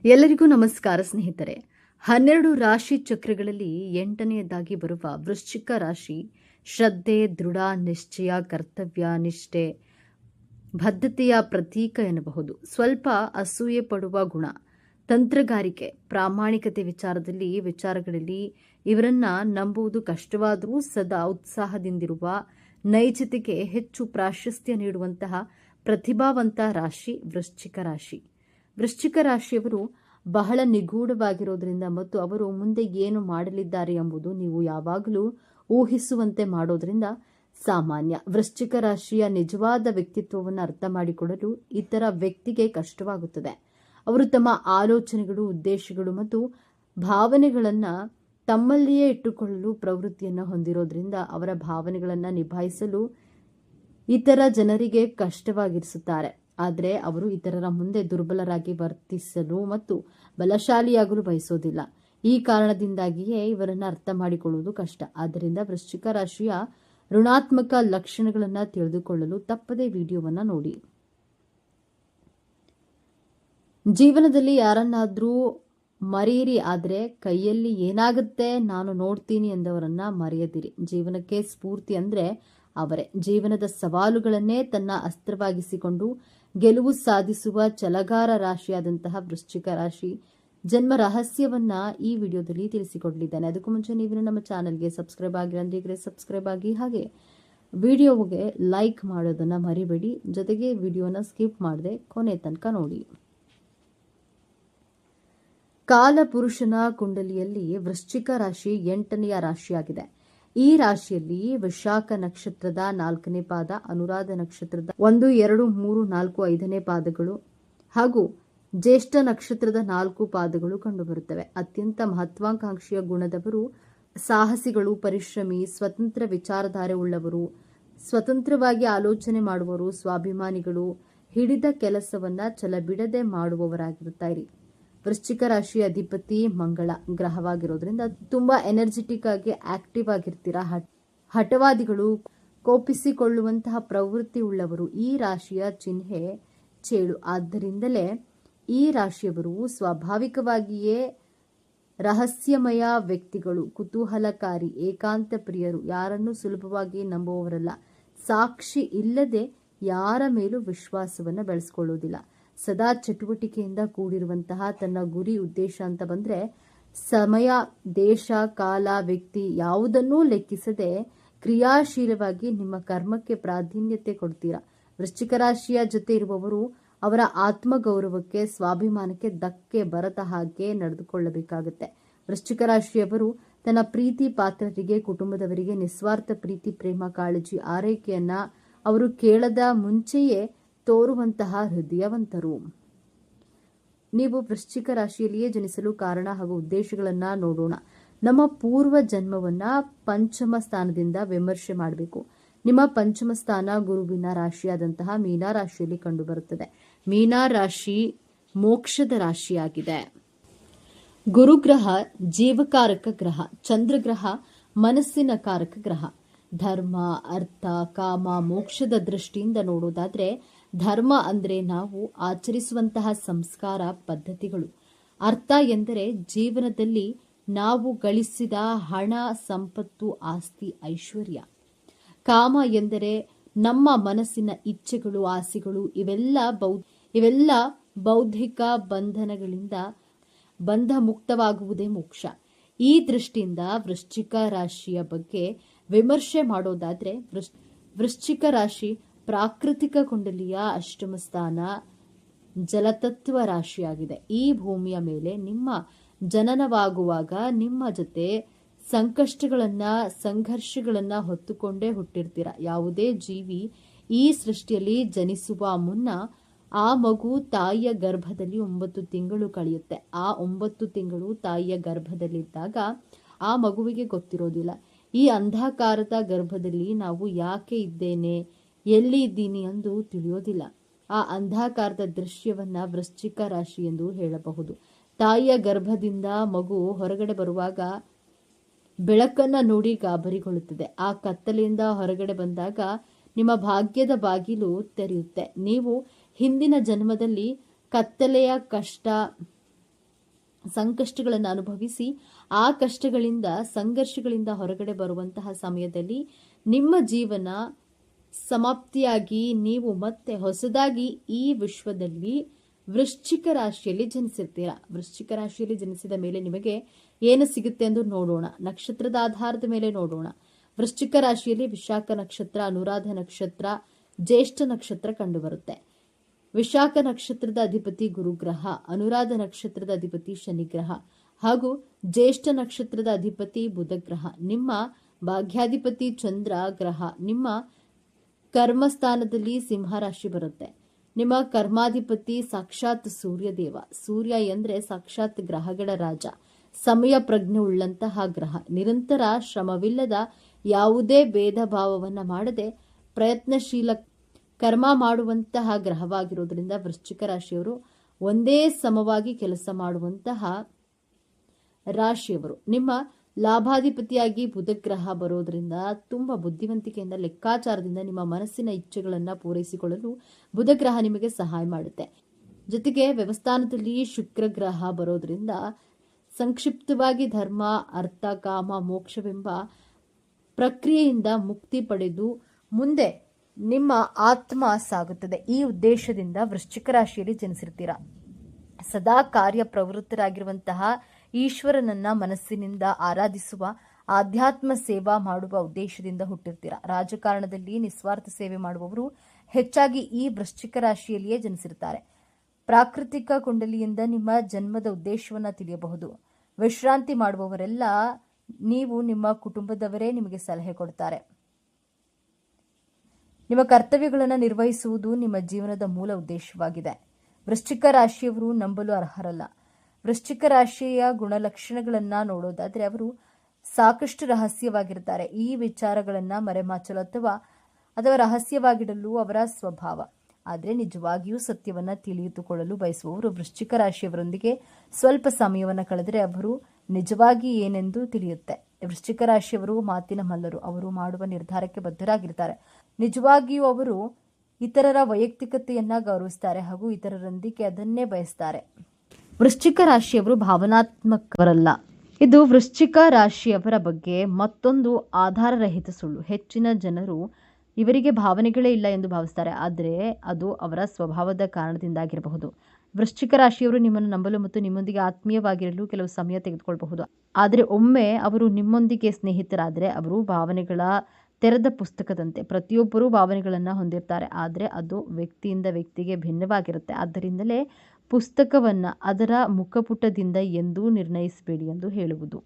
ಎಲ್ಲರಿಗೂ ನಮಸ್ಕಾರ ಸ್ನೇಹಿತರೆ. 12 ರಾಶಿ ಚಕ್ರಗಳಲ್ಲಿ 8ನೆಯದಾಗಿ ಬರುವ ವೃಶ್ಚಿಕ ರಾಶಿ ಶ್ರದ್ಧೆ, ದೃಢ ನಿಶ್ಚಯ, ಕರ್ತವ್ಯ ನಿಷ್ಠೆ, ಬದ್ಧತೆಯ ಪ್ರತೀಕ ಎನ್ನಬಹುದು. ಸ್ವಲ್ಪ ಅಸೂಯೆ ಪಡುವ ಗುಣ, ತಂತ್ರಗಾರಿಕೆ, ಪ್ರಾಮಾಣಿಕತೆ ವಿಚಾರಗಳಲ್ಲಿ ಇವರನ್ನ ನಂಬುವುದು ಕಷ್ಟವಾದರೂ ಸದಾ ಉತ್ಸಾಹದಿಂದಿರುವ, ನೈಜತೆಗೆ ಹೆಚ್ಚು ಪ್ರಾಶಸ್ತ್ಯ ನೀಡುವಂತಹ ಪ್ರತಿಭಾವಂತ ರಾಶಿ ವೃಶ್ಚಿಕ ರಾಶಿ. ವೃಶ್ಚಿಕ ರಾಶಿಯವರು ಬಹಳ ನಿಗೂಢವಾಗಿರೋದ್ರಿಂದ ಮತ್ತು ಅವರು ಮುಂದೆ ಏನು ಮಾಡಲಿದ್ದಾರೆ ಎಂಬುದು ನೀವು ಯಾವಾಗಲೂ ಊಹಿಸುವಂತೆ ಮಾಡೋದ್ರಿಂದ ಸಾಮಾನ್ಯ. ವೃಶ್ಚಿಕ ರಾಶಿಯ ನಿಜವಾದ ವ್ಯಕ್ತಿತ್ವವನ್ನು ಅರ್ಥ ಮಾಡಿಕೊಳ್ಳಲು ಇತರ ವ್ಯಕ್ತಿಗೆ ಕಷ್ಟವಾಗುತ್ತದೆ. ಅವರು ತಮ್ಮ ಆಲೋಚನೆಗಳು, ಉದ್ದೇಶಗಳು ಮತ್ತು ಭಾವನೆಗಳನ್ನು ತಮ್ಮಲ್ಲಿಯೇ ಇಟ್ಟುಕೊಳ್ಳಲು ಪ್ರವೃತ್ತಿಯನ್ನು ಹೊಂದಿರೋದ್ರಿಂದ ಅವರ ಭಾವನೆಗಳನ್ನು ನಿಭಾಯಿಸಲು ಇತರ ಜನರಿಗೆ ಕಷ್ಟವಾಗಿರಿಸುತ್ತಾರೆ. ಆದರೆ ಅವರು ಇತರರ ಮುಂದೆ ದುರ್ಬಲರಾಗಿ ವರ್ತಿಸಲು ಮತ್ತು ಬಲಶಾಲಿಯಾಗಲು ಬಯಸೋದಿಲ್ಲ. ಈ ಕಾರಣದಿಂದಾಗಿಯೇ ಇವರನ್ನು ಅರ್ಥ ಮಾಡಿಕೊಳ್ಳುವುದು ಕಷ್ಟ. ಆದ್ದರಿಂದ ವೃಶ್ಚಿಕ ರಾಶಿಯ ಋಣಾತ್ಮಕ ಲಕ್ಷಣಗಳನ್ನು ತಿಳಿದುಕೊಳ್ಳಲು ತಪ್ಪದೇ ವಿಡಿಯೋವನ್ನು ನೋಡಿ. ಜೀವನದಲ್ಲಿ ಯಾರನ್ನಾದ್ರೂ ಮರೆಯಿರಿ, ಆದರೆ ಕೈಯಲ್ಲಿ ಏನಾಗುತ್ತೆ ನಾನು ನೋಡ್ತೀನಿ ಎಂದವರನ್ನ ಮರೆಯದಿರಿ. ಜೀವನಕ್ಕೆ ಸ್ಫೂರ್ತಿ ಅಂದ್ರೆ ಅವರೇ. ಜೀವನದ ಸವಾಲುಗಳನ್ನೇ ತನ್ನ ಅಸ್ತ್ರವಾಗಿಸಿಕೊಂಡು ಗೆಲುವು ಸಾಧಿಸುವ ಛಲಗಾರ ರಾಶಿಯಾದಂತಹ ವೃಶ್ಚಿಕ ರಾಶಿ ಜನ್ಮ ರಹಸ್ಯವನ್ನ ಈ ವಿಡಿಯೋದಲ್ಲಿ ತಿಳಿಸಿಕೊಡಲಿದ್ದೇನೆ. ಅದಕ್ಕೂ ಮುಂಚೆ ನೀವು ನಮ್ಮ ಚಾನೆಲ್ಗೆ ಸಬ್ಸ್ಕ್ರೈಬ್ ಆಗಿರಂದ್ರೆ ಸಬ್ಸ್ಕ್ರೈಬ್ ಆಗಿ, ಹಾಗೆ ವಿಡಿಯೋಗೆ ಲೈಕ್ ಮಾಡೋದನ್ನ ಮರಿಬೇಡಿ. ಜೊತೆಗೆ ವಿಡಿಯೋನ ಸ್ಕಿಪ್ ಮಾಡದೆ ಕೊನೆ ತನಕ ನೋಡಿ. ಕಾಲಪುರುಷನ ಕುಂಡಲಿಯಲ್ಲಿ ವೃಶ್ಚಿಕ ರಾಶಿ 8ನೆಯ ರಾಶಿಯಾಗಿದೆ. ಈ ರಾಶಿಯಲ್ಲಿ ವಿಶಾಖ ನಕ್ಷತ್ರದ 4ನೇ ಪಾದ, ಅನುರಾಧ ನಕ್ಷತ್ರದ 1, 2, 3, 4, 5ನೇ ಪಾದಗಳು ಹಾಗೂ ಜ್ಯೇಷ್ಠ ನಕ್ಷತ್ರದ 4 ಪಾದಗಳು ಕಂಡುಬರುತ್ತವೆ. ಅತ್ಯಂತ ಮಹತ್ವಾಕಾಂಕ್ಷೆಯ ಗುಣದವರು, ಸಾಹಸಿಗಳು, ಪರಿಶ್ರಮಿ, ಸ್ವತಂತ್ರ ವಿಚಾರಧಾರೆ ಉಳ್ಳವರು, ಸ್ವತಂತ್ರವಾಗಿ ಆಲೋಚನೆ ಮಾಡುವವರು, ಸ್ವಾಭಿಮಾನಿಗಳು, ಹಿಡಿದ ಕೆಲಸವನ್ನ ಛಲಬಿಡದೆ ಮಾಡುವವರಾಗಿರುತ್ತಾರೆ. ವೃಶ್ಚಿಕ ರಾಶಿಯ ಅಧಿಪತಿ ಮಂಗಳ ಗ್ರಹವಾಗಿರೋದ್ರಿಂದ ತುಂಬಾ ಎನರ್ಜೆಟಿಕ್ ಆಗಿ ಆಕ್ಟಿವ್ ಆಗಿರ್ತೀರಾ. ಹಠವಾದಿಗಳು, ಕೋಪಿಸಿಕೊಳ್ಳುವಂತಹ ಪ್ರವೃತ್ತಿ ಉಳ್ಳವರು. ಈ ರಾಶಿಯ ಚಿಹ್ನೆ ಚೇಳು. ಆದ್ದರಿಂದಲೇ ಈ ರಾಶಿಯವರು ಸ್ವಾಭಾವಿಕವಾಗಿಯೇ ರಹಸ್ಯಮಯ ವ್ಯಕ್ತಿಗಳು, ಕುತೂಹಲಕಾರಿ, ಏಕಾಂತ ಪ್ರಿಯರು, ಯಾರನ್ನು ಸುಲಭವಾಗಿ ನಂಬುವವರಲ್ಲ. ಸಾಕ್ಷಿ ಇಲ್ಲದೆ ಯಾರ ಮೇಲೂ ವಿಶ್ವಾಸವನ್ನು ಬೆಳೆಸ್ಕೊಳ್ಳೋದಿಲ್ಲ. ಸದಾ ಚಟುವಟಿಕೆಯಿಂದ ಕೂಡಿರುವಂತಹ, ತನ್ನ ಗುರಿ ಉದ್ದೇಶ ಅಂತ ಬಂದ್ರೆ ಸಮಯ, ದೇಶ, ಕಾಲ, ವ್ಯಕ್ತಿ ಯಾವುದನ್ನೂ ಲೆಕ್ಕಿಸದೆ ಕ್ರಿಯಾಶೀಲವಾಗಿ ನಿಮ್ಮ ಕರ್ಮಕ್ಕೆ ಪ್ರಾಧಾನ್ಯತೆ ಕೊಡ್ತೀರಾ. ವೃಶ್ಚಿಕ ರಾಶಿಯ ಜೊತೆ ಇರುವವರು ಅವರ ಆತ್ಮಗೌರವಕ್ಕೆ, ಸ್ವಾಭಿಮಾನಕ್ಕೆ ಧಕ್ಕೆ ಬರದ ಹಾಗೆ ನಡೆದುಕೊಳ್ಳಬೇಕಾಗುತ್ತೆ. ವೃಶ್ಚಿಕ ರಾಶಿಯವರು ತನ್ನ ಪ್ರೀತಿ ಪಾತ್ರರಿಗೆ, ಕುಟುಂಬದವರಿಗೆ ನಿಸ್ವಾರ್ಥ ಪ್ರೀತಿ, ಪ್ರೇಮ, ಕಾಳಜಿ, ಆರೈಕೆಯನ್ನ ಅವರು ಕೇಳದ ಮುಂಚೆಯೇ ತೋರುವಂತಹ ಹೃದಯವಂತರು. ನೀವು ವೃಶ್ಚಿಕ ರಾಶಿಯಲ್ಲಿಯೇ ಜನಿಸಲು ಕಾರಣ ಹಾಗೂ ಉದ್ದೇಶಗಳನ್ನ ನೋಡೋಣ. ನಮ್ಮ ಪೂರ್ವ ಜನ್ಮವನ್ನ ಪಂಚಮ ಸ್ಥಾನದಿಂದ ವಿಮರ್ಶೆ ಮಾಡಬೇಕು. ನಿಮ್ಮ ಪಂಚಮ ಸ್ಥಾನ ಗುರುವಿನ ರಾಶಿಯಾದಂತಹ ಮೀನಾ ರಾಶಿಯಲ್ಲಿ ಕಂಡುಬರುತ್ತದೆ. ಮೀನಾ ರಾಶಿ ಮೋಕ್ಷದ ರಾಶಿಯಾಗಿದೆ. ಗುರುಗ್ರಹ ಜೀವಕಾರಕ ಗ್ರಹ, ಚಂದ್ರಗ್ರಹ ಮನಸ್ಸಿನ ಕಾರಕ ಗ್ರಹ. ಧರ್ಮ, ಅರ್ಥ, ಕಾಮ, ಮೋಕ್ಷದ ದೃಷ್ಟಿಯಿಂದ ನೋಡೋದಾದ್ರೆ ಧರ್ಮ ಅಂದ್ರೆ ನಾವು ಆಚರಿಸುವಂತಹ ಸಂಸ್ಕಾರ, ಪದ್ಧತಿಗಳು. ಅರ್ಥ ಎಂದರೆ ಜೀವನದಲ್ಲಿ ನಾವು ಗಳಿಸಿದ ಹಣ, ಸಂಪತ್ತು, ಆಸ್ತಿ, ಐಶ್ವರ್ಯ. ಕಾಮ ಎಂದರೆ ನಮ್ಮ ಮನಸ್ಸಿನ ಇಚ್ಛೆಗಳು, ಆಸೆಗಳು. ಇವೆಲ್ಲ ಬೌದ್ಧಿಕ ಬಂಧನಗಳಿಂದ ಬಂಧ ಮುಕ್ತವಾಗುವುದೇ ಮೋಕ್ಷ. ಈ ದೃಷ್ಟಿಯಿಂದ ವೃಶ್ಚಿಕ ರಾಶಿಯ ಬಗ್ಗೆ ವಿಮರ್ಶೆ ಮಾಡೋದಾದ್ರೆ ವೃಶ್ಚಿಕ ರಾಶಿ ಪ್ರಾಕೃತಿಕ ಕುಂಡಲಿಯ ಅಷ್ಟಮ ಸ್ಥಾನ ಜಲತತ್ವ ರಾಶಿಯಾಗಿದೆ. ಈ ಭೂಮಿಯ ಮೇಲೆ ನಿಮ್ಮ ಜನನವಾಗುವಾಗ ನಿಮ್ಮ ಜೊತೆ ಸಂಕಷ್ಟಗಳನ್ನ, ಸಂಘರ್ಷಗಳನ್ನ ಹೊತ್ತುಕೊಂಡೇ ಹುಟ್ಟಿರ್ತೀರ. ಯಾವುದೇ ಜೀವಿ ಈ ಸೃಷ್ಟಿಯಲ್ಲಿ ಜನಿಸುವ ಮುನ್ನ ಆ ಮಗು ತಾಯಿಯ ಗರ್ಭದಲ್ಲಿ 9 ತಿಂಗಳು ಕಳೆಯುತ್ತೆ. ಆ 9 ತಿಂಗಳು ತಾಯಿಯ ಗರ್ಭದಲ್ಲಿದ್ದಾಗ ಆ ಮಗುವಿಗೆ ಗೊತ್ತಿರೋದಿಲ್ಲ. ಈ ಅಂಧಕಾರದ ಗರ್ಭದಲ್ಲಿ ನಾವು ಯಾಕೆ ಇದ್ದೇನೆ, ಎಲ್ಲಿ ಇದ್ದೀನಿ ಎಂದು ತಿಳಿಯೋದಿಲ್ಲ. ಆ ಅಂಧಕಾರದ ದೃಶ್ಯವನ್ನ ವೃಶ್ಚಿಕ ರಾಶಿ ಎಂದು ಹೇಳಬಹುದು. ತಾಯಿಯ ಗರ್ಭದಿಂದ ಮಗು ಹೊರಗಡೆ ಬರುವಾಗ ಬೆಳಕನ್ನ ನೋಡಿ ಗಾಬರಿಗೊಳ್ಳುತ್ತದೆ. ಆ ಕತ್ತಲೆಯಿಂದ ಹೊರಗಡೆ ಬಂದಾಗ ನಿಮ್ಮ ಭಾಗ್ಯದ ಬಾಗಿಲು ತೆರೆಯುತ್ತೆ. ನೀವು ಹಿಂದಿನ ಜನ್ಮದಲ್ಲಿ ಕತ್ತಲೆಯ ಕಷ್ಟ, ಸಂಕಷ್ಟಗಳನ್ನು ಅನುಭವಿಸಿ ಆ ಕಷ್ಟಗಳಿಂದ ಸಂಘರ್ಷಗಳಿಂದ ಹೊರಗಡೆ ಬರುವಂತಹ ಸಮಯದಲ್ಲಿ ನಿಮ್ಮ ಜೀವನ ಸಮಾಪ್ತಿಯಾಗಿ ನೀವು ಮತ್ತೆ ಹೊಸದಾಗಿ ಈ ವಿಶ್ವದಲ್ಲಿ ವೃಶ್ಚಿಕ ರಾಶಿಯಲ್ಲಿ ಜನಿಸಿರ್ತೀರಾ. ವೃಶ್ಚಿಕ ರಾಶಿಯಲ್ಲಿ ಜನಿಸಿದ ಮೇಲೆ ನಿಮಗೆ ಏನು ಸಿಗುತ್ತೆ ಎಂದು ನೋಡೋಣ. ನಕ್ಷತ್ರದ ಆಧಾರದ ಮೇಲೆ ನೋಡೋಣ. ವೃಶ್ಚಿಕ ರಾಶಿಯಲ್ಲಿ ವಿಶಾಖ ನಕ್ಷತ್ರ, ಅನುರಾಧ ನಕ್ಷತ್ರ, ಜ್ಯೇಷ್ಠ ನಕ್ಷತ್ರ ಕಂಡುಬರುತ್ತೆ. ವಿಶಾಖ ನಕ್ಷತ್ರದ ಅಧಿಪತಿ ಗುರುಗ್ರಹ, ಅನುರಾಧ ನಕ್ಷತ್ರದ ಅಧಿಪತಿ ಶನಿಗ್ರಹ ಹಾಗೂ ಜ್ಯೇಷ್ಠ ನಕ್ಷತ್ರದ ಅಧಿಪತಿ ಬುಧಗ್ರಹ. ನಿಮ್ಮ ಭಾಗ್ಯಾಧಿಪತಿ ಚಂದ್ರ ಗ್ರಹ ನಿಮ್ಮ ಕರ್ಮಸ್ಥಾನದಲ್ಲಿ ಸಿಂಹ ರಾಶಿ ಬರುತ್ತೆ. ನಿಮ್ಮ ಕರ್ಮಾಧಿಪತಿ ಸಾಕ್ಷಾತ್ ಸೂರ್ಯದೇವ. ಸೂರ್ಯ ಎಂದ್ರೆ ಸಾಕ್ಷಾತ್ ಗ್ರಹಗಳ ರಾಜ, ಸಮಯ ಪ್ರಜ್ಞೆ ಉಳ್ಳಂತಹ ಗ್ರಹ. ನಿರಂತರ ಶ್ರಮವಿಲ್ಲದ ಯಾವುದೇ ಭೇದ ಭಾವವನ್ನ ಮಾಡದೆ ಪ್ರಯತ್ನಶೀಲ ಕರ್ಮ ಮಾಡುವಂತಹ ಗ್ರಹವಾಗಿರೋದ್ರಿಂದ ವೃಶ್ಚಿಕ ರಾಶಿಯವರು ಒಂದೇ ಸಮವಾಗಿ ಕೆಲಸ ಮಾಡುವಂತಹ ರಾಶಿಯವರು. ನಿಮ್ಮ ಲಾಭಾಧಿಪತಿಯಾಗಿ ಬುಧಗ್ರಹ ಬರೋದ್ರಿಂದ ತುಂಬಾ ಬುದ್ಧಿವಂತಿಕೆಯಿಂದ ಲೆಕ್ಕಾಚಾರದಿಂದ ನಿಮ್ಮ ಮನಸ್ಸಿನ ಇಚ್ಛೆಗಳನ್ನ ಪೂರೈಸಿಕೊಳ್ಳಲು ಬುಧಗ್ರಹ ನಿಮಗೆ ಸಹಾಯ ಮಾಡುತ್ತೆ. ಜೊತೆಗೆ ವ್ಯವಸ್ಥಾನದಲ್ಲಿ ಶುಕ್ರ ಗ್ರಹ ಬರೋದ್ರಿಂದ ಸಂಕ್ಷಿಪ್ತವಾಗಿ ಧರ್ಮ, ಅರ್ಥ, ಕಾಮ, ಮೋಕ್ಷವೆಂಬ ಪ್ರಕ್ರಿಯೆಯಿಂದ ಮುಕ್ತಿ ಪಡೆದು ಮುಂದೆ ನಿಮ್ಮ ಆತ್ಮ ಸಾಗುತ್ತದೆ. ಈ ಉದ್ದೇಶದಿಂದ ವೃಶ್ಚಿಕ ರಾಶಿಯಲ್ಲಿ ಜನಿಸಿರ್ತೀರಾ. ಸದಾ ಕಾರ್ಯ ಪ್ರವೃತ್ತರಾಗಿರುವಂತಹ ಈಶ್ವರನನ್ನ ಮನಸ್ಸಿನಿಂದ ಆರಾಧಿಸುವ, ಆಧ್ಯಾತ್ಮ ಸೇವಾ ಮಾಡುವ ಉದ್ದೇಶದಿಂದ ಹುಟ್ಟಿರ್ತೀರಾ. ರಾಜಕಾರಣದಲ್ಲಿ ನಿಸ್ವಾರ್ಥ ಸೇವೆ ಮಾಡುವವರು ಹೆಚ್ಚಾಗಿ ಈ ವೃಶ್ಚಿಕ ರಾಶಿಯಲ್ಲಿಯೇ ಜನಿಸಿರ್ತಾರೆ. ಪ್ರಾಕೃತಿಕ ಕುಂಡಲಿಯಿಂದ ನಿಮ್ಮ ಜನ್ಮದ ಉದ್ದೇಶವನ್ನ ತಿಳಿಯಬಹುದು. ವಿಶ್ರಾಂತಿ ಮಾಡುವವರೆಲ್ಲ ನೀವು ನಿಮ್ಮ ಕುಟುಂಬದವರೇ ನಿಮಗೆ ಸಲಹೆ ಕೊಡ್ತಾರೆ. ನಿಮ್ಮ ಕರ್ತವ್ಯಗಳನ್ನು ನಿರ್ವಹಿಸುವುದು ನಿಮ್ಮ ಜೀವನದ ಮೂಲ ಉದ್ದೇಶವಾಗಿದೆ. ವೃಶ್ಚಿಕ ರಾಶಿಯವರು ನಂಬಲು ಅರ್ಹರಲ್ಲ. ವೃಶ್ಚಿಕ ರಾಶಿಯ ಗುಣಲಕ್ಷಣಗಳನ್ನ ನೋಡೋದಾದ್ರೆ ಅವರು ಸಾಕಷ್ಟು ರಹಸ್ಯವಾಗಿರ್ತಾರೆ. ಈ ವಿಚಾರಗಳನ್ನ ಮರೆಮಾಚಲು ಅಥವಾ ರಹಸ್ಯವಾಗಿಡಲು ಅವರ ಸ್ವಭಾವ. ಆದರೆ ನಿಜವಾಗಿಯೂ ಸತ್ಯವನ್ನ ತಿಳಿದುಕೊಳ್ಳಲು ಬಯಸುವವರು ವೃಶ್ಚಿಕ ರಾಶಿಯವರೊಂದಿಗೆ ಸ್ವಲ್ಪ ಸಮಯವನ್ನು ಕಳೆದರೆ ಅವರು ನಿಜವಾಗಿ ಏನೆಂದು ತಿಳಿಯುತ್ತೆ. ವೃಶ್ಚಿಕ ರಾಶಿಯವರು ಮಾತಿನ ಮಲ್ಲರು. ಅವರು ಮಾಡುವ ನಿರ್ಧಾರಕ್ಕೆ ಬದ್ಧರಾಗಿರ್ತಾರೆ. ನಿಜವಾಗಿಯೂ ಅವರು ಇತರರ ವೈಯಕ್ತಿಕತೆಯನ್ನ ಗೌರವಿಸ್ತಾರೆ ಹಾಗೂ ಇತರರೊಂದಿಗೆ ಅದನ್ನೇ ಬಯಸ್ತಾರೆ. ವೃಶ್ಚಿಕ ರಾಶಿಯವರು ಭಾವನಾತ್ಮಕವರಲ್ಲ. ಇದು ವೃಶ್ಚಿಕ ರಾಶಿಯವರ ಬಗ್ಗೆ ಮತ್ತೊಂದು ಆಧಾರರಹಿತ ಸುಳ್ಳು. ಹೆಚ್ಚಿನ ಜನರು ಇವರಿಗೆ ಭಾವನೆಗಳೇ ಇಲ್ಲ ಎಂದು ಭಾವಿಸ್ತಾರೆ, ಆದರೆ ಅದು ಅವರ ಸ್ವಭಾವದ ಕಾರಣದಿಂದಾಗಿರಬಹುದು. ವೃಶ್ಚಿಕ ರಾಶಿಯವರು ನಿಮ್ಮನ್ನು ನಂಬಲು ಮತ್ತು ನಿಮ್ಮೊಂದಿಗೆ ಆತ್ಮೀಯವಾಗಿರಲು ಕೆಲವು ಸಮಯ ತೆಗೆದುಕೊಳ್ಳಬಹುದು. ಆದರೆ ಒಮ್ಮೆ ಅವರು ನಿಮ್ಮೊಂದಿಗೆ ಸ್ನೇಹಿತರಾದರೆ ಅವರು ಭಾವನೆಗಳ ತೆರೆದ ಪುಸ್ತಕದಂತೆ. ಪ್ರತಿಯೊಬ್ಬರೂ ಭಾವನೆಗಳನ್ನು ಹೊಂದಿರ್ತಾರೆ, ಆದರೆ ಅದು ವ್ಯಕ್ತಿಯಿಂದ ವ್ಯಕ್ತಿಗೆ ಭಿನ್ನವಾಗಿರುತ್ತೆ. ಆದ್ದರಿಂದಲೇ ಪುಸ್ತಕವನ್ನು ಅದರ ಮುಖಪುಟದಿಂದ ಎಂದೂ ನಿರ್ಣಯಿಸಬೇಡಿ ಎಂದು ಹೇಳುವುದು.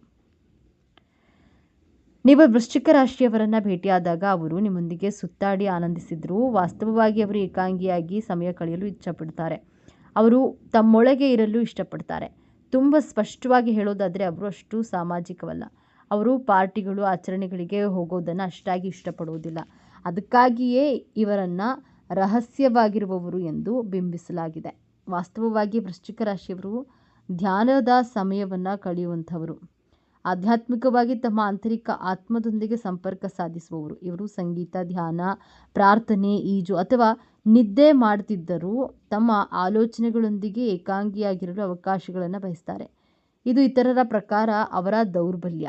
ನೀವು ವೃಶ್ಚಿಕ ರಾಶಿಯವರನ್ನ ಭೇಟಿಯಾದಾಗ ಅವರು ನಿಮ್ಮೊಂದಿಗೆ ಸುತ್ತಾಡಿ ಆನಂದಿಸಿದ್ರು ವಾಸ್ತವವಾಗಿ ಅವರು ಏಕಾಂಗಿಯಾಗಿ ಸಮಯ ಕಳೆಯಲು ಇಷ್ಟಪಡ್ತಾರೆ. ಅವರು ತಮ್ಮೊಳಗೆ ಇರಲು ಇಷ್ಟಪಡ್ತಾರೆ. ತುಂಬ ಸ್ಪಷ್ಟವಾಗಿ ಹೇಳೋದಾದರೆ ಅವರು ಅಷ್ಟು ಸಾಮಾಜಿಕವಲ್ಲ. ಅವರು ಪಾರ್ಟಿಗಳು, ಆಚರಣೆಗಳಿಗೆ ಹೋಗೋದನ್ನು ಅಷ್ಟಾಗಿ ಇಷ್ಟಪಡುವುದಿಲ್ಲ. ಅದಕ್ಕಾಗಿಯೇ ಇವರನ್ನು ರಹಸ್ಯವಾಗಿರುವವರು ಎಂದು ಬಿಂಬಿಸಲಾಗಿದೆ. ವಾಸ್ತವವಾಗಿ ವೃಶ್ಚಿಕ ರಾಶಿಯವರು ಧ್ಯಾನದ ಸಮಯವನ್ನು ಕಳೆಯುವಂಥವರು. ಆಧ್ಯಾತ್ಮಿಕವಾಗಿ ತಮ್ಮ ಆಂತರಿಕ ಆತ್ಮದೊಂದಿಗೆ ಸಂಪರ್ಕ ಸಾಧಿಸುವವರು. ಇವರು ಸಂಗೀತ, ಧ್ಯಾನ, ಪ್ರಾರ್ಥನೆ, ಈಜು ಅಥವಾ ನಿದ್ದೆ ಮಾಡ್ತಿದ್ದರೂ ತಮ್ಮ ಆಲೋಚನೆಗಳೊಂದಿಗೆ ಏಕಾಂಗಿಯಾಗಿರಲು ಅವಕಾಶಗಳನ್ನು ಬಯಸ್ತಾರೆ. ಇದು ಇತರರ ಪ್ರಕಾರ ಅವರ ದೌರ್ಬಲ್ಯ.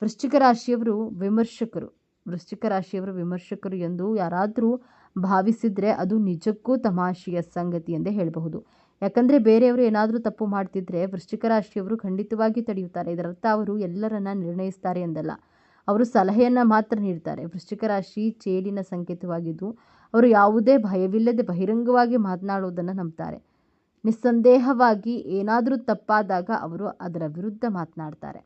ವೃಶ್ಚಿಕ ರಾಶಿಯವರು ವಿಮರ್ಶಕರು. ವೃಶ್ಚಿಕ ರಾಶಿಯವರು ವಿಮರ್ಶಕರು ಎಂದು ಯಾರಾದರೂ ಭಾವಿಸಿದರೆ ಅದು ನಿಜಕ್ಕೂ ತಮಾಷೆಯ ಸಂಗತಿ ಎಂದೇ ಹೇಳಬಹುದು. ಯಾಕಂದರೆ ಬೇರೆಯವರು ಏನಾದರೂ ತಪ್ಪು ಮಾಡ್ತಿದ್ರೆ ವೃಶ್ಚಿಕ ರಾಶಿಯವರು ಖಂಡಿತವಾಗಿ ತಡೆಯುತ್ತಾರೆ. ಇದರರ್ಥ ಅವರು ಎಲ್ಲರನ್ನ ನಿರ್ಣಯಿಸ್ತಾರೆ ಎಂದಲ್ಲ, ಅವರು ಸಲಹೆಯನ್ನು ಮಾತ್ರ ನೀಡ್ತಾರೆ. ವೃಶ್ಚಿಕ ರಾಶಿ ಚೇಡಿನ ಸಂಕೇತವಾಗಿದ್ದು ಅವರು ಯಾವುದೇ ಭಯವಿಲ್ಲದೆ ಬಹಿರಂಗವಾಗಿ ಮಾತನಾಡುವುದನ್ನು ನಂಬ್ತಾರೆ. ನಿಸ್ಸಂದೇಹವಾಗಿ ಏನಾದರೂ ತಪ್ಪಾದಾಗ ಅವರು ಅದರ ವಿರುದ್ಧ ಮಾತನಾಡ್ತಾರೆ.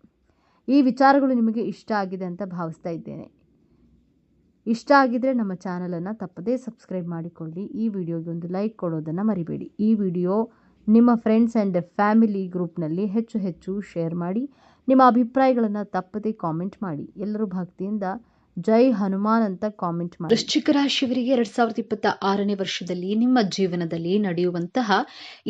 ಈ ವಿಚಾರಗಳು ನಿಮಗೆ ಇಷ್ಟ ಆಗಿದೆ ಅಂತ ಭಾವಿಸ್ತಾ ಇದ್ದೇನೆ. ಇಷ್ಟ ಆಗಿದ್ರೆ ನಮ್ಮ ಚಾನಲನ್ನು ತಪ್ಪದೇ ಸಬ್ಸ್ಕ್ರೈಬ್ ಮಾಡಿಕೊಳ್ಳಿ. ಈ ವಿಡಿಯೋಗೆ ಒಂದು ಲೈಕ್ ಕೊಡೋದನ್ನು ಮರಿಬೇಡಿ. ಈ ವಿಡಿಯೋ ನಿಮ್ಮ ಫ್ರೆಂಡ್ಸ್ ಆ್ಯಂಡ್ ಫ್ಯಾಮಿಲಿ ಗ್ರೂಪ್ನಲ್ಲಿ ಹೆಚ್ಚು ಶೇರ್ ಮಾಡಿ. ನಿಮ್ಮ ಅಭಿಪ್ರಾಯಗಳನ್ನು ತಪ್ಪದೇ ಕಾಮೆಂಟ್ ಮಾಡಿ. ಎಲ್ಲರೂ ಭಕ್ತಿಯಿಂದ ಜೈ ಹನುಮಾನ್ ಅಂತ ಕಾಮೆಂಟ್ ಮಾಡಿ. ವೃಶ್ಚಿಕ ರಾಶಿಯವರಿಗೆ 2026ನೇ ವರ್ಷದಲ್ಲಿ ನಿಮ್ಮ ಜೀವನದಲ್ಲಿ ನಡೆಯುವಂತಹ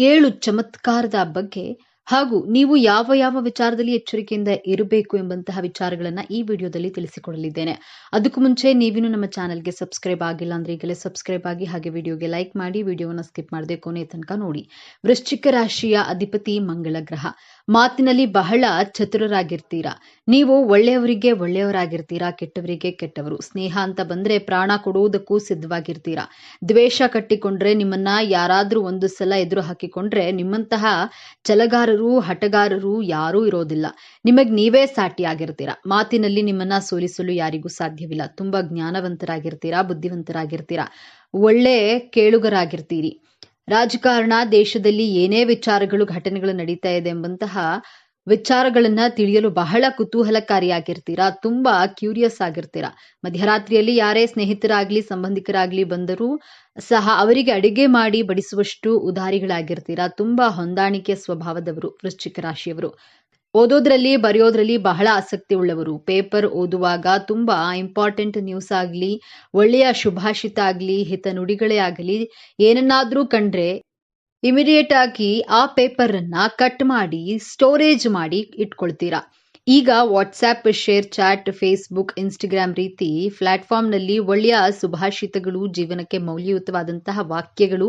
7 ಚಮತ್ಕಾರದ ಬಗ್ಗೆ ಹಾಗೂ ನೀವು ಯಾವ ಯಾವ ವಿಚಾರದಲ್ಲಿ ಎಚ್ಚರಿಕೆಯಿಂದ ಇರಬೇಕು ಎಂಬಂತಹ ವಿಚಾರಗಳನ್ನ ಈ ವಿಡಿಯೋದಲ್ಲಿ ತಿಳಿಸಿಕೊಡಲಿದ್ದೇನೆ. ಅದಕ್ಕೂ ಮುಂಚೆ ನೀವಿನ್ನು ನಮ್ಮ ಚಾನೆಲ್ಗೆ ಸಬ್ಸ್ಕ್ರೈಬ್ ಆಗಿಲ್ಲ ಅಂದ್ರೆ ಈಗಲೇ ಸಬ್ಸ್ಕ್ರೈಬ್ ಆಗಿ, ಹಾಗೆ ವಿಡಿಯೋಗೆ ಲೈಕ್ ಮಾಡಿ, ವಿಡಿಯೋವನ್ನ ಸ್ಕಿಪ್ ಮಾಡದೆ ಕೊನೆ ತನಕ ನೋಡಿ. ವೃಶ್ಚಿಕ ರಾಶಿಯ ಅಧಿಪತಿ ಮಂಗಳ ಗ್ರಹ. ಮಾತಿನಲ್ಲಿ ಬಹಳ ಚತುರರಾಗಿರ್ತೀರಾ. ನೀವು ಒಳ್ಳೆಯವರಿಗೆ ಒಳ್ಳೆಯವರಾಗಿರ್ತೀರಾ, ಕೆಟ್ಟವರಿಗೆ ಕೆಟ್ಟವರು. ಸ್ನೇಹ ಅಂತ ಬಂದ್ರೆ ಪ್ರಾಣ ಕೊಡುವುದಕ್ಕೂ ಸಿದ್ಧವಾಗಿರ್ತೀರಾ. ದ್ವೇಷ ಕಟ್ಟಿಕೊಂಡ್ರೆ, ನಿಮ್ಮನ್ನ ಯಾರಾದ್ರೂ ಒಂದು ಸಲ ಎದುರು ಹಾಕಿಕೊಂಡ್ರೆ ನಿಮ್ಮಂತಹ ಛಲಗಾರರು, ಹಠಗಾರರು ಯಾರೂ ಇರೋದಿಲ್ಲ. ನಿಮಗ್ ನೀವೇ ಸಾಟಿಯಾಗಿರ್ತೀರಾ. ಮಾತಿನಲ್ಲಿ ನಿಮ್ಮನ್ನ ಸೋಲಿಸಲು ಯಾರಿಗೂ ಸಾಧ್ಯವಿಲ್ಲ. ತುಂಬಾ ಜ್ಞಾನವಂತರಾಗಿರ್ತೀರಾ, ಬುದ್ಧಿವಂತರಾಗಿರ್ತೀರಾ, ಒಳ್ಳೆ ಕೇಳುಗರಾಗಿರ್ತೀರಿ. ರಾಜಕಾರಣ, ದೇಶದಲ್ಲಿ ಏನೇ ವಿಚಾರಗಳು, ಘಟನೆಗಳು ನಡೀತಾ ಇದೆ ಎಂಬಂತಹ ವಿಚಾರಗಳನ್ನ ತಿಳಿಯಲು ಬಹಳ ಕುತೂಹಲಕಾರಿಯಾಗಿರ್ತೀರಾ. ತುಂಬಾ ಕ್ಯೂರಿಯಸ್ ಆಗಿರ್ತೀರಾ. ಮಧ್ಯರಾತ್ರಿಯಲ್ಲಿ ಯಾರೇ ಸ್ನೇಹಿತರಾಗ್ಲಿ, ಸಂಬಂಧಿಕರಾಗ್ಲಿ ಬಂದರೂ ಸಹ ಅವರಿಗೆ ಅಡಿಗೆ ಮಾಡಿ ಬಡಿಸುವಷ್ಟು ಉದಾರಿಗಳಾಗಿರ್ತೀರಾ. ತುಂಬಾ ಹೊಂದಾಣಿಕೆ ಸ್ವಭಾವದವರು ವೃಶ್ಚಿಕ ರಾಶಿಯವರು. ಓದೋದ್ರಲ್ಲಿ, ಬರೆಯೋದ್ರಲ್ಲಿ ಬಹಳ ಆಸಕ್ತಿ ಉಳ್ಳವರು. ಪೇಪರ್ ಓದುವಾಗ ತುಂಬಾ ಇಂಪಾರ್ಟೆಂಟ್ ನ್ಯೂಸ್ ಆಗ್ಲಿ, ಒಳ್ಳೆಯ ಶುಭಾಷಿತ ಆಗ್ಲಿ, ಹಿತ ನುಡಿಗಳೇ ಆಗಲಿ ಏನನ್ನಾದ್ರೂ ಕಂಡ್ರೆ ಇಮಿಡಿಯೇಟ್ ಆಗಿ ಆ ಪೇಪರ್ ಅನ್ನ ಕಟ್ ಮಾಡಿ ಸ್ಟೋರೇಜ್ ಮಾಡಿ ಇಟ್ಕೊಳ್ತೀರಾ. ಈಗ WhatsApp, ShareChat, Facebook, Instagram ರೀತಿ ಪ್ಲಾಟ್ಫಾರ್ಮ್ನಲ್ಲಿ ಒಳ್ಳೆಯ ಸುಭಾಷಿತಗಳು, ಜೀವನಕ್ಕೆ ಮೌಲ್ಯಯುತವಾದಂತಹ ವಾಕ್ಯಗಳು,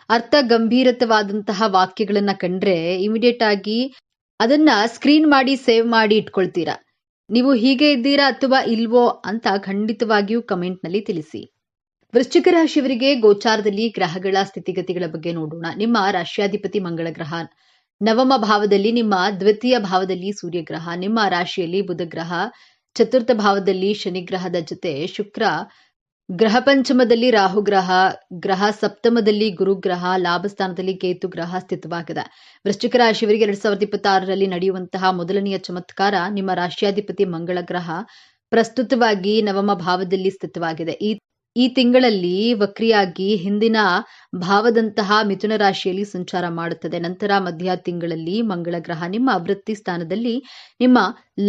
ಅರ್ಥ ಗಂಭೀರತವಾದಂತಹ ವಾಕ್ಯಗಳನ್ನ ಕಂಡ್ರೆ ಇಮಿಡಿಯೇಟ್ ಆಗಿ ಅದನ್ನ ಸ್ಕ್ರೀನ್ ಮಾಡಿ ಸೇವ್ ಮಾಡಿ ಇಟ್ಕೊಳ್ತೀರಾ. ನೀವು ಹೀಗೆ ಇದ್ದೀರಾ ಅಥವಾ ಇಲ್ವೋ ಅಂತ ಖಂಡಿತವಾಗಿಯೂ ಕಮೆಂಟ್ ನಲ್ಲಿ ತಿಳಿಸಿ. ವೃಶ್ಚಿಕ ರಾಶಿಯವರಿಗೆ ಗೋಚಾರದಲ್ಲಿ ಗ್ರಹಗಳ ಸ್ಥಿತಿಗತಿಗಳ ಬಗ್ಗೆ ನೋಡೋಣ. ನಿಮ್ಮ ರಾಶ್ಯಾಧಿಪತಿ ಮಂಗಳ ಗ್ರಹ ನವಮ ಭಾವದಲ್ಲಿ, ನಿಮ್ಮ ದ್ವಿತೀಯ ಭಾವದಲ್ಲಿ ಸೂರ್ಯ ಗ್ರಹ, ನಿಮ್ಮ ರಾಶಿಯಲ್ಲಿ ಬುಧ ಗ್ರಹ, ಚತುರ್ಥ ಭಾವದಲ್ಲಿ ಶನಿ ಗ್ರಹದ ಜೊತೆ ಶುಕ್ರ ಗ್ರಹ, ಪಂಚಮದಲ್ಲಿ ರಾಹು ಗ್ರಹ ಸಪ್ತಮದಲ್ಲಿ ಗುರುಗ್ರಹ, ಲಾಭಸ್ಥಾನದಲ್ಲಿ ಕೇತು ಗ್ರಹ ಸ್ಥಿತವಾಗಿದೆ. ವೃಶ್ಚಿಕ ರಾಶಿಯವರಿಗೆ 2026ರಲ್ಲಿ ನಡೆಯುವಂತಹ ಮೊದಲನೆಯ ಚಮತ್ಕಾರ. ನಿಮ್ಮ ರಾಶ್ಯಾಧಿಪತಿ ಮಂಗಳ ಗ್ರಹ ಪ್ರಸ್ತುತವಾಗಿ ನವಮ ಭಾವದಲ್ಲಿ ಸ್ಥಿತವಾಗಿದೆ. ಈ ತಿಂಗಳಲ್ಲಿ ವಕ್ರಿಯಾಗಿ ಹಿಂದಿನ ಭಾವದಂತಹ ಮಿಥುನ ರಾಶಿಯಲ್ಲಿ ಸಂಚಾರ ಮಾಡುತ್ತದೆ. ನಂತರ ಮಧ್ಯ ತಿಂಗಳಲ್ಲಿ ಮಂಗಳ ಗ್ರಹ ನಿಮ್ಮ ವೃತ್ತಿ ಸ್ಥಾನದಲ್ಲಿ, ನಿಮ್ಮ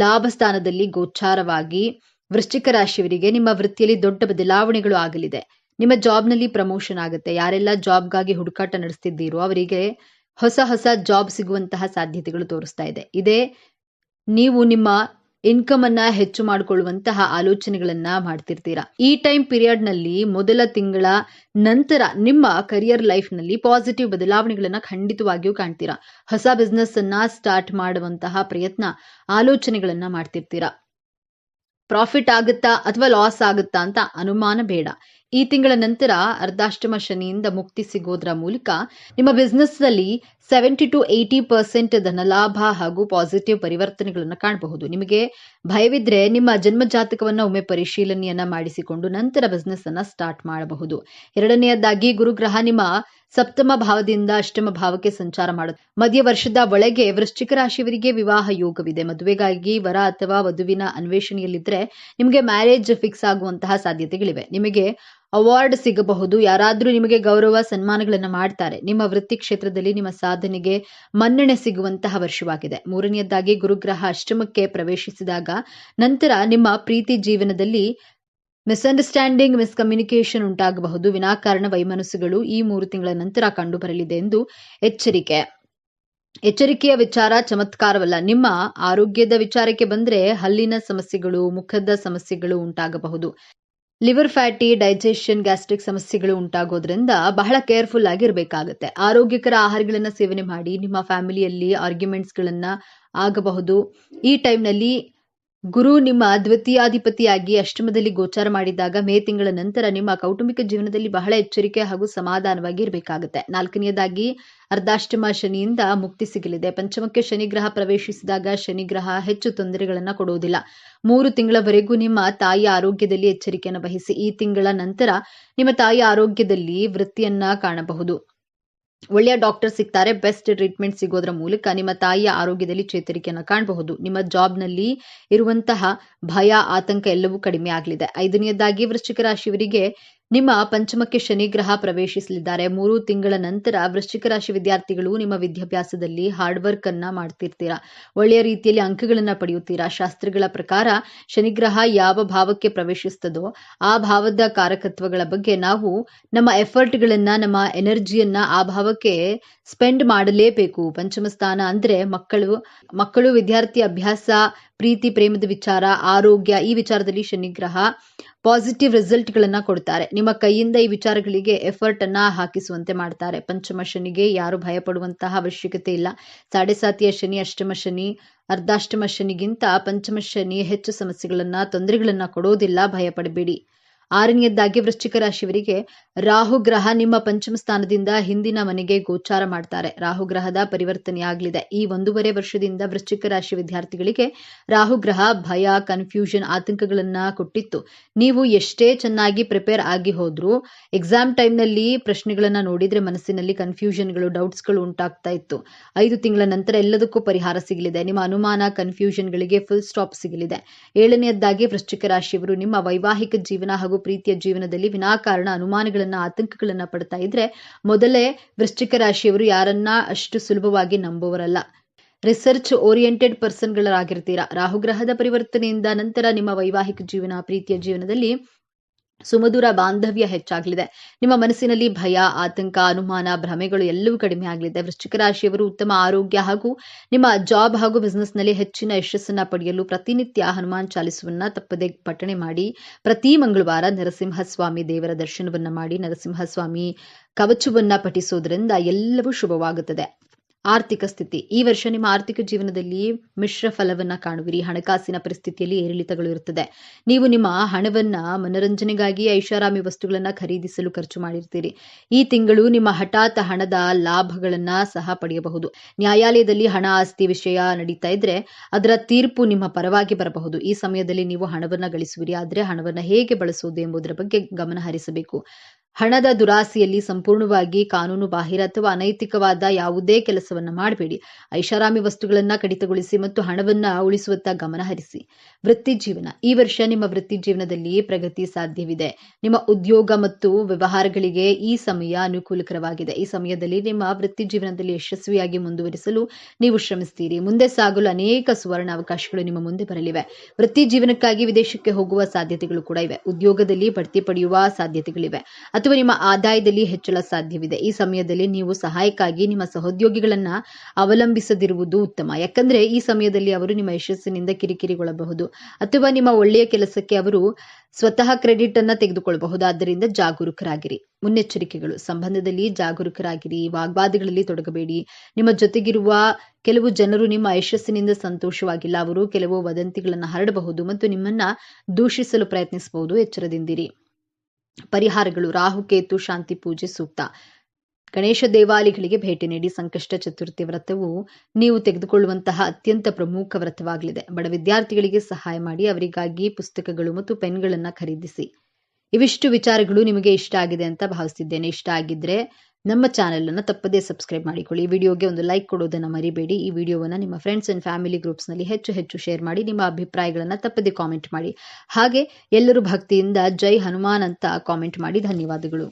ಲಾಭ ಸ್ಥಾನದಲ್ಲಿ ಗೋಚಾರವಾಗಿ ವೃಶ್ಚಿಕ ರಾಶಿಯವರಿಗೆ ನಿಮ್ಮ ವೃತ್ತಿಯಲ್ಲಿ ದೊಡ್ಡ ಬದಲಾವಣೆಗಳು ಆಗಲಿದೆ. ನಿಮ್ಮ ಜಾಬ್ನಲ್ಲಿ ಪ್ರಮೋಷನ್ ಆಗುತ್ತೆ. ಯಾರೆಲ್ಲ ಜಾಬ್ಗಾಗಿ ಹುಡುಕಾಟ ನಡೆಸ್ತಿದ್ದೀರೋ ಅವರಿಗೆ ಹೊಸ ಜಾಬ್ ಸಿಗುವಂತಹ ಸಾಧ್ಯತೆಗಳು ತೋರಿಸ್ತಾ ಇದೆ. ಇದೇ ನೀವು ನಿಮ್ಮ ಇನ್ಕಮ್ ಅನ್ನ ಹೆಚ್ಚು ಮಾಡಿಕೊಳ್ಳುವಂತಹ ಆಲೋಚನೆಗಳನ್ನ ಮಾಡ್ತಿರ್ತೀರಾ. ಈ ಟೈಮ್ ಪೀರಿಯಡ್ ನಲ್ಲಿ ಮೊದಲ ತಿಂಗಳ ನಂತರ ನಿಮ್ಮ ಕರಿಯರ್ ಲೈಫ್ ನಲ್ಲಿ ಪಾಸಿಟಿವ್ ಬದಲಾವಣೆಗಳನ್ನ ಖಂಡಿತವಾಗಿಯೂ ಕಾಣ್ತೀರಾ. ಹೊಸ ಬಿಸ್ನೆಸ್ ಅನ್ನ ಸ್ಟಾರ್ಟ್ ಮಾಡುವಂತಹ ಪ್ರಯತ್ನ, ಆಲೋಚನೆಗಳನ್ನ ಮಾಡ್ತಿರ್ತೀರಾ. ಪ್ರಾಫಿಟ್ ಆಗುತ್ತಾ ಅಥವಾ ಲಾಸ್ ಆಗುತ್ತಾ ಅಂತ ಅನುಮಾನ ಬೇಡ. ಈ ತಿಂಗಳ ನಂತರ ಅರ್ಧಾಷ್ಟಮ ಶನಿಯಿಂದ ಮುಕ್ತಿ ಸಿಗೋದ್ರ ಮೂಲಕ ನಿಮ್ಮ ಬಿಸ್ನೆಸ್ ನಲ್ಲಿ 70 to 80% ಧನಲಾಭ ಹಾಗೂ ಪಾಸಿಟಿವ್ ಪರಿವರ್ತನೆಗಳನ್ನು ಕಾಣಬಹುದು. ನಿಮಗೆ ಭಯವಿದ್ರೆ ನಿಮ್ಮ ಜನ್ಮ ಜಾತಕವನ್ನ ಒಮ್ಮೆ ಪರಿಶೀಲನೆಯನ್ನ ಮಾಡಿಸಿಕೊಂಡು ನಂತರ ಬಿಸ್ನೆಸ್ ಅನ್ನ ಸ್ಟಾರ್ಟ್ ಮಾಡಬಹುದು. ಎರಡನೆಯದಾಗಿ ಗುರುಗ್ರಹ ನಿಮ್ಮ ಸಪ್ತಮ ಭಾವದಿಂದ ಅಷ್ಟಮ ಭಾವಕ್ಕೆ ಸಂಚಾರ ಮಾಡುತ್ತೆ. ಮಧ್ಯ ವರ್ಷದ ಒಳಗೆ ವೃಶ್ಚಿಕ ರಾಶಿಯವರಿಗೆ ವಿವಾಹ ಯೋಗವಿದೆ. ಮದುವೆಗಾಗಿ ವರ ಅಥವಾ ವಧುವಿನ ಅನ್ವೇಷಣೆಯಲ್ಲಿದ್ರೆ ನಿಮಗೆ ಮ್ಯಾರೇಜ್ ಫಿಕ್ಸ್ ಆಗುವಂತಹ ಸಾಧ್ಯತೆಗಳಿವೆ. ನಿಮಗೆ ಅವಾರ್ಡ್ ಸಿಗಬಹುದು. ಯಾರಾದ್ರೂ ನಿಮಗೆ ಗೌರವ ಸನ್ಮಾನಗಳನ್ನ ಮಾಡ್ತಾರೆ. ನಿಮ್ಮ ವೃತ್ತಿ ಕ್ಷೇತ್ರದಲ್ಲಿ ನಿಮ್ಮ ಸಾಧನೆಗೆ ಮನ್ನಣೆ ಸಿಗುವಂತಹ ವರ್ಷವಾಗಿದೆ. ಮೂರನೆಯದಾಗಿ ಗುರುಗ್ರಹ ಅಷ್ಟಮಕ್ಕೆ ಪ್ರವೇಶಿಸಿದಾಗ ನಂತರ ನಿಮ್ಮ ಪ್ರೀತಿ ಜೀವನದಲ್ಲಿ ಮಿಸ್ಅಂಡರ್ಸ್ಟ್ಯಾಂಡಿಂಗ್, ಮಿಸ್ಕಮ್ಯುನಿಕೇಶನ್ ಉಂಟಾಗಬಹುದು. ವಿನಾಕಾರಣ ವೈಮನಸ್ಸುಗಳು ಈ 3 ತಿಂಗಳ ನಂತರ ಕಂಡು ಬರಲಿದೆ ಎಂದು ಎಚ್ಚರಿಕೆಯ ವಿಚಾರ ಚಮತ್ಕಾರವಲ್ಲ. ನಿಮ್ಮ ಆರೋಗ್ಯದ ವಿಚಾರಕ್ಕೆ ಬಂದ್ರೆ ಹಲ್ಲಿನ ಸಮಸ್ಯೆಗಳು, ಮುಖದ ಸಮಸ್ಯೆಗಳು ಉಂಟಾಗಬಹುದು. ಲಿವರ್ ಫ್ಯಾಟಿ, ಡೈಜೆಷನ್, ಗ್ಯಾಸ್ಟ್ರಿಕ್ ಸಮಸ್ಯೆಗಳು ಉಂಟಾಗೋದ್ರಿಂದ ಬಹಳ ಕೇರ್ಫುಲ್ ಆಗಿರಬೇಕಾಗುತ್ತೆ. ಆರೋಗ್ಯಕರ ಆಹಾರಗಳನ್ನ ಸೇವನೆ ಮಾಡಿ. ನಿಮ್ಮ ಫ್ಯಾಮಿಲಿಯಲ್ಲಿ ಆರ್ಗ್ಯುಮೆಂಟ್ಸ್ಗಳನ್ನ ಆಗಬಹುದು. ಈ ಟೈಮ್ನಲ್ಲಿ ಗುರು ನಿಮ್ಮ ದ್ವಿತೀಯಾಧಿಪತಿಯಾಗಿ ಅಷ್ಟಮದಲ್ಲಿ ಗೋಚಾರ ಮಾಡಿದಾಗ ಮೇ ತಿಂಗಳ ನಂತರ ನಿಮ್ಮ ಕೌಟುಂಬಿಕ ಜೀವನದಲ್ಲಿ ಬಹಳ ಎಚ್ಚರಿಕೆ ಹಾಗೂ ಸಮಾಧಾನವಾಗಿ ಇರಬೇಕಾಗುತ್ತೆ. ನಾಲ್ಕನೆಯದಾಗಿ ಅರ್ಧಾಷ್ಟಮ ಶನಿಯಿಂದ ಮುಕ್ತಿ ಸಿಗಲಿದೆ. ಪಂಚಮಕ್ಕೆ ಶನಿಗ್ರಹ ಪ್ರವೇಶಿಸಿದಾಗ ಶನಿಗ್ರಹ ಹೆಚ್ಚು ತೊಂದರೆಗಳನ್ನ ಕೊಡುವುದಿಲ್ಲ. 3 ತಿಂಗಳವರೆಗೂ ನಿಮ್ಮ ತಾಯಿಯ ಆರೋಗ್ಯದಲ್ಲಿ ಎಚ್ಚರಿಕೆಯನ್ನು ವಹಿಸಿ. ಈ ತಿಂಗಳ ನಂತರ ನಿಮ್ಮ ತಾಯಿಯ ಆರೋಗ್ಯದಲ್ಲಿ ವೃತ್ತಿಯನ್ನ ಕಾಣಬಹುದು. ಒಳ್ಳೆಯ ಡಾಕ್ಟರ್ ಸಿಗ್ತಾರೆ. ಬೆಸ್ಟ್ ಟ್ರೀಟ್ಮೆಂಟ್ ಸಿಗೋದ್ರ ಮೂಲಕ ನಿಮ್ಮ ತಾಯಿಯ ಆರೋಗ್ಯದಲ್ಲಿ ಚೇತರಿಕೆಯನ್ನು ಕಾಣಬಹುದು. ನಿಮ್ಮ ಜಾಬ್ನಲ್ಲಿ ಇರುವಂತಹ ಭಯ, ಆತಂಕ ಎಲ್ಲವೂ ಕಡಿಮೆ ಆಗಲಿದೆ. 5ನೇದಾಗಿ ವೃಶ್ಚಿಕ ರಾಶಿಯವರಿಗೆ ನಿಮ್ಮ ಪಂಚಮಕ್ಕೆ ಶನಿ ಗ್ರಹ ಪ್ರವೇಶಿಸಲಿದ್ದಾರೆ. 3 ತಿಂಗಳ ನಂತರ ವೃಶ್ಚಿಕ ರಾಶಿ ವಿದ್ಯಾರ್ಥಿಗಳು ನಿಮ್ಮ ವಿದ್ಯಾಭ್ಯಾಸದಲ್ಲಿ ಹಾರ್ಡ್ ವರ್ಕ್ ಅನ್ನ ಮಾಡ್ತಿರ್ತೀರಾ. ಒಳ್ಳೆಯ ರೀತಿಯಲ್ಲಿ ಅಂಕಗಳನ್ನ ಪಡೆಯುತ್ತೀರಾ. ಶಾಸ್ತ್ರಗಳ ಪ್ರಕಾರ ಶನಿಗ್ರಹ ಯಾವ ಭಾವಕ್ಕೆ ಪ್ರವೇಶಿಸ್ತದೋ ಆ ಭಾವದ ಕಾರಕತ್ವಗಳ ಬಗ್ಗೆ ನಾವು ನಮ್ಮ ಎಫರ್ಟ್ಗಳನ್ನ, ನಮ್ಮ ಎನರ್ಜಿಯನ್ನ ಆ ಭಾವಕ್ಕೆ ಸ್ಪೆಂಡ್ ಮಾಡಲೇಬೇಕು. ಪಂಚಮ ಸ್ಥಾನ ಅಂದ್ರೆ ಮಕ್ಕಳು, ವಿದ್ಯಾರ್ಥಿ ಅಭ್ಯಾಸ, ಪ್ರೀತಿ, ಪ್ರೇಮದ ವಿಚಾರ, ಆರೋಗ್ಯ, ಈ ವಿಚಾರದಲ್ಲಿ ಶನಿಗ್ರಹ ಪಾಸಿಟಿವ್ ರಿಸಲ್ಟ್ ಗಳನ್ನ ಕೊಡ್ತಾರೆ. ನಿಮ್ಮ ಕೈಯಿಂದ ಈ ವಿಚಾರಗಳಿಗೆ ಎಫರ್ಟ್ ಅನ್ನ ಹಾಕಿಸುವಂತೆ ಮಾಡ್ತಾರೆ. ಪಂಚಮ ಶನಿಗೆ ಯಾರು ಭಯ ಪಡುವಂತಹ ಅವಶ್ಯಕತೆ ಇಲ್ಲ. 7.5 ಶನಿ, ಅಷ್ಟಮ ಶನಿ, ಅರ್ಧಾಷ್ಟಮ ಶನಿಗಿಂತ ಪಂಚಮ ಶನಿ ಹೆಚ್ಚು ಸಮಸ್ಯೆಗಳನ್ನ, ತೊಂದರೆಗಳನ್ನ ಕೊಡೋದಿಲ್ಲ. ಭಯ ಪಡಬೇಡಿ. 6ನೇದಾಗಿ ವೃಶ್ಚಿಕ ರಾಶಿಯವರಿಗೆ ರಾಹು ಗ್ರಹ ನಿಮ್ಮ ಪಂಚಮ ಸ್ಥಾನದಿಂದ ಹಿಂದಿನ ಮನೆಗೆ ಗೋಚಾರ ಮಾಡ್ತಾರೆ. ರಾಹು ಗ್ರಹದ ಪರಿವರ್ತನೆಯಾಗಲಿದೆ. ಈ 1.5 ವರ್ಷದಿಂದ ವೃಶ್ಚಿಕ ರಾಶಿ ವಿದ್ಯಾರ್ಥಿಗಳಿಗೆ ರಾಹು ಗ್ರಹ ಭಯ, ಕನ್ಫ್ಯೂಷನ್, ಆತಂಕಗಳನ್ನ ಕೊಟ್ಟಿತ್ತು. ನೀವು ಎಷ್ಟೇ ಚೆನ್ನಾಗಿ ಪ್ರಿಪೇರ್ ಆಗಿ ಹೋದ್ರೂ ಎಕ್ಸಾಮ್ ಟೈಮ್ನಲ್ಲಿ ಪ್ರಶ್ನೆಗಳನ್ನ ನೋಡಿದ್ರೆ ಮನಸ್ಸಿನಲ್ಲಿ ಕನ್ಫ್ಯೂಷನ್ಗಳು, ಡೌಟ್ಸ್ಗಳು ಉಂಟಾಗ್ತಾ ಇತ್ತು. 5 ತಿಂಗಳ ನಂತರ ಎಲ್ಲದಕ್ಕೂ ಪರಿಹಾರ ಸಿಗಲಿದೆ. ನಿಮ್ಮ ಅನುಮಾನ, ಕನ್ಫ್ಯೂಷನ್ಗಳಿಗೆ ಫುಲ್ ಸ್ಟಾಪ್ ಸಿಗಲಿದೆ. 7ನೇದಾಗಿ ವೃಶ್ಚಿಕ ರಾಶಿಯವರು ನಿಮ್ಮ ವೈವಾಹಿಕ ಜೀವನ ಹಾಗೂ ಪ್ರೀತಿಯ ಜೀವನದಲ್ಲಿ ವಿನಾಕಾರಣ ಅನುಮಾನಗಳನ್ನ, ಆತಂಕಗಳನ್ನ ಪಡ್ತಾ ಇದ್ರೆ ಮೊದಲೇ ವೃಶ್ಚಿಕ ರಾಶಿಯವರು ಯಾರನ್ನ ಅಷ್ಟು ಸುಲಭವಾಗಿ ನಂಬುವರಲ್ಲ. Research oriented ಪರ್ಸನ್ಗಳಾಗಿರ್ತೀರಾ. ರಾಹುಗ್ರಹದ ಪರಿವರ್ತನೆಯಿಂದ ನಂತರ ನಿಮ್ಮ ವೈವಾಹಿಕ ಜೀವನ, ಪ್ರೀತಿಯ ಜೀವನದಲ್ಲಿ ಸುಮಧುರ ಬಾಂಧವ್ಯ ಹೆಚ್ಚಾಗಲಿದೆ. ನಿಮ್ಮ ಮನಸ್ಸಿನಲ್ಲಿ ಭಯ, ಆತಂಕ, ಅನುಮಾನ, ಭ್ರಮೆಗಳು ಎಲ್ಲವೂ ಕಡಿಮೆ ಆಗಲಿದೆ. ವೃಶ್ಚಿಕ ರಾಶಿಯವರು ಉತ್ತಮ ಆರೋಗ್ಯ ಹಾಗೂ ನಿಮ್ಮ ಜಾಬ್ ಹಾಗೂ ಬಿಸ್ನೆಸ್ನಲ್ಲಿ ಹೆಚ್ಚಿನ ಯಶಸ್ಸನ್ನ ಪಡೆಯಲು ಪ್ರತಿನಿತ್ಯ ಹನುಮಾನ್ ಚಾಲಿಸವನ್ನ ತಪ್ಪದೆ ಪಠಣೆ ಮಾಡಿ. ಪ್ರತಿ ಮಂಗಳವಾರ ನರಸಿಂಹಸ್ವಾಮಿ ದೇವರ ದರ್ಶನವನ್ನ ಮಾಡಿ, ನರಸಿಂಹಸ್ವಾಮಿ ಕವಚವನ್ನ ಪಠಿಸೋದ್ರಿಂದ ಎಲ್ಲವೂ ಶುಭವಾಗುತ್ತದೆ. ಆರ್ಥಿಕ ಸ್ಥಿತಿ. ಈ ವರ್ಷ ನಿಮ್ಮ ಆರ್ಥಿಕ ಜೀವನದಲ್ಲಿ ಮಿಶ್ರ ಫಲವನ್ನ ಕಾಣುವಿರಿ. ಹಣಕಾಸಿನ ಪರಿಸ್ಥಿತಿಯಲ್ಲಿ ಏರಿಳಿತಗಳು ಇರುತ್ತದೆ. ನೀವು ನಿಮ್ಮ ಹಣವನ್ನ ಮನರಂಜನೆಗಾಗಿ ಐಷಾರಾಮಿ ವಸ್ತುಗಳನ್ನ ಖರೀದಿಸಲು ಖರ್ಚು ಮಾಡಿರ್ತೀರಿ. ಈ ತಿಂಗಳು ನಿಮ್ಮ ಹಠಾತ್ ಹಣದ ಲಾಭಗಳನ್ನ ಸಹ ಪಡೆಯಬಹುದು. ನ್ಯಾಯಾಲಯದಲ್ಲಿ ಹಣ, ಆಸ್ತಿ ವಿಷಯ ನಡೀತಾ ಇದ್ರೆ ಅದರ ತೀರ್ಪು ನಿಮ್ಮ ಪರವಾಗಿ ಬರಬಹುದು. ಈ ಸಮಯದಲ್ಲಿ ನೀವು ಹಣವನ್ನ ಗಳಿಸುವಿರಿ. ಆದ್ರೆ ಹಣವನ್ನ ಹೇಗೆ ಬಳಸುವುದು ಎಂಬುದರ ಬಗ್ಗೆ ಗಮನ ಹರಿಸಬೇಕು. ಹಣದ ದುರಾಸೆಯಲ್ಲಿ ಸಂಪೂರ್ಣವಾಗಿ ಕಾನೂನು ಬಾಹಿರ ಅಥವಾ ಅನೈತಿಕವಾದ ಯಾವುದೇ ಕೆಲಸವನ್ನ ಮಾಡಬೇಡಿ. ಐಷಾರಾಮಿ ವಸ್ತುಗಳನ್ನ ಕಡಿತಗೊಳಿಸಿ ಮತ್ತು ಹಣವನ್ನ ಉಳಿಸುವತ್ತ ಗಮನ ಹರಿಸಿ. ವೃತ್ತಿ ಜೀವನ. ಈ ವರ್ಷ ನಿಮ್ಮ ವೃತ್ತಿ ಜೀವನದಲ್ಲಿ ಪ್ರಗತಿ ಸಾಧ್ಯವಿದೆ. ನಿಮ್ಮ ಉದ್ಯೋಗ ಮತ್ತು ವ್ಯವಹಾರಗಳಿಗೆ ಈ ಸಮಯ ಅನುಕೂಲಕರವಾಗಿದೆ. ಈ ಸಮಯದಲ್ಲಿ ನಿಮ್ಮ ವೃತ್ತಿ ಜೀವನದಲ್ಲಿ ಯಶಸ್ವಿಯಾಗಿ ಮುಂದುವರಿಸಲು ನೀವು ಶ್ರಮಿಸ್ತೀರಿ. ಮುಂದೆ ಸಾಗಲು ಅನೇಕ ಸುವರ್ಣ ಅವಕಾಶಗಳು ನಿಮ್ಮ ಮುಂದೆ ಬರಲಿವೆ. ವೃತ್ತಿ ಜೀವನಕ್ಕಾಗಿ ವಿದೇಶಕ್ಕೆ ಹೋಗುವ ಸಾಧ್ಯತೆಗಳು ಕೂಡ ಇವೆ. ಉದ್ಯೋಗದಲ್ಲಿ ಬಡ್ತಿ ಪಡೆಯುವ ಸಾಧ್ಯತೆಗಳಿವೆ ಅಥವಾ ನಿಮ್ಮ ಆದಾಯದಲ್ಲಿ ಹೆಚ್ಚಳ ಸಾಧ್ಯವಿದೆ. ಈ ಸಮಯದಲ್ಲಿ ನೀವು ಸಹಾಯಕ್ಕಾಗಿ ನಿಮ್ಮ ಸಹೋದ್ಯೋಗಿಗಳನ್ನ ಅವಲಂಬಿಸದಿರುವುದು ಉತ್ತಮ. ಯಾಕಂದ್ರೆ ಈ ಸಮಯದಲ್ಲಿ ಅವರು ನಿಮ್ಮ ಯಶಸ್ಸಿನಿಂದ ಕಿರಿಕಿರಿಗೊಳ್ಳಬಹುದು ಅಥವಾ ನಿಮ್ಮ ಒಳ್ಳೆಯ ಕೆಲಸಕ್ಕೆ ಅವರು ಸ್ವತಃ ಕ್ರೆಡಿಟ್ ಅನ್ನ ತೆಗೆದುಕೊಳ್ಳಬಹುದು. ಆದ್ದರಿಂದ ಜಾಗರೂಕರಾಗಿರಿ. ಮುನ್ನೆಚ್ಚರಿಕೆಗಳು. ಸಂಬಂಧದಲ್ಲಿ ಜಾಗರೂಕರಾಗಿರಿ. ವಾಗ್ವಾದಗಳಲ್ಲಿ ತೊಡಗಬೇಡಿ. ನಿಮ್ಮ ಜೊತೆಗಿರುವ ಕೆಲವು ಜನರು ನಿಮ್ಮ ಯಶಸ್ಸಿನಿಂದ ಸಂತೋಷವಾಗಿಲ್ಲ. ಅವರು ಕೆಲವು ವದಂತಿಗಳನ್ನ ಹರಡಬಹುದು ಮತ್ತು ನಿಮ್ಮನ್ನ ದೂಷಿಸಲು ಪ್ರಯತ್ನಿಸಬಹುದು. ಎಚ್ಚರದಿಂದಿರಿ. ಪರಿಹಾರಗಳು. ರಾಹುಕೇತು ಶಾಂತಿ ಪೂಜೆ ಸೂಕ್ತ. ಗಣೇಶ ದೇವಾಲಯಗಳಿಗೆ ಭೇಟಿ ನೀಡಿ. ಸಂಕಷ್ಟ ಚತುರ್ಥಿ ವ್ರತವು ನೀವು ತೆಗೆದುಕೊಳ್ಳುವಂತಹ ಅತ್ಯಂತ ಪ್ರಮುಖ ವ್ರತವಾಗಲಿದೆ. ಬಡ ವಿದ್ಯಾರ್ಥಿಗಳಿಗೆ ಸಹಾಯ ಮಾಡಿ. ಅವರಿಗಾಗಿ ಪುಸ್ತಕಗಳು ಮತ್ತು ಪೆನ್ಗಳನ್ನ ಖರೀದಿಸಿ. ಇವಿಷ್ಟು ವಿಚಾರಗಳು ನಿಮಗೆ ಇಷ್ಟ ಆಗಿದೆ ಅಂತ ಭಾವಿಸಿದ್ದೇನೆ. ಇಷ್ಟ ಆಗಿದ್ರೆ ನಮ್ಮ ಚಾನೆಲ್ ಅನ್ನು ತಪ್ಪದೇ ಸಬ್ಸ್ಕ್ರೈಬ್ ಮಾಡಿಕೊಳ್ಳಿ. ಈ ವಿಡಿಯೋಗೆ ಒಂದು ಲೈಕ್ ಕೊಡೋದನ್ನ ಮರಿಬೇಡಿ. ಈ ವಿಡಿಯೋವನ್ನ ನಿಮ್ಮ ಫ್ರೆಂಡ್ಸ್ ಅಂಡ್ ಫ್ಯಾಮಿಲಿ ಗ್ರೂಪ್ಸ್ನಲ್ಲಿ ಹೆಚ್ಚು ಶೇರ್ ಮಾಡಿ. ನಿಮ್ಮ ಅಭಿಪ್ರಾಯಗಳನ್ನ ತಪ್ಪದೇ ಕಾಮೆಂಟ್ ಮಾಡಿ. ಹಾಗೆ ಎಲ್ಲರೂ ಭಕ್ತಿಯಿಂದ ಜೈ ಹನುಮಾನ್ ಅಂತ ಕಾಮೆಂಟ್ ಮಾಡಿ. ಧನ್ಯವಾದಗಳು.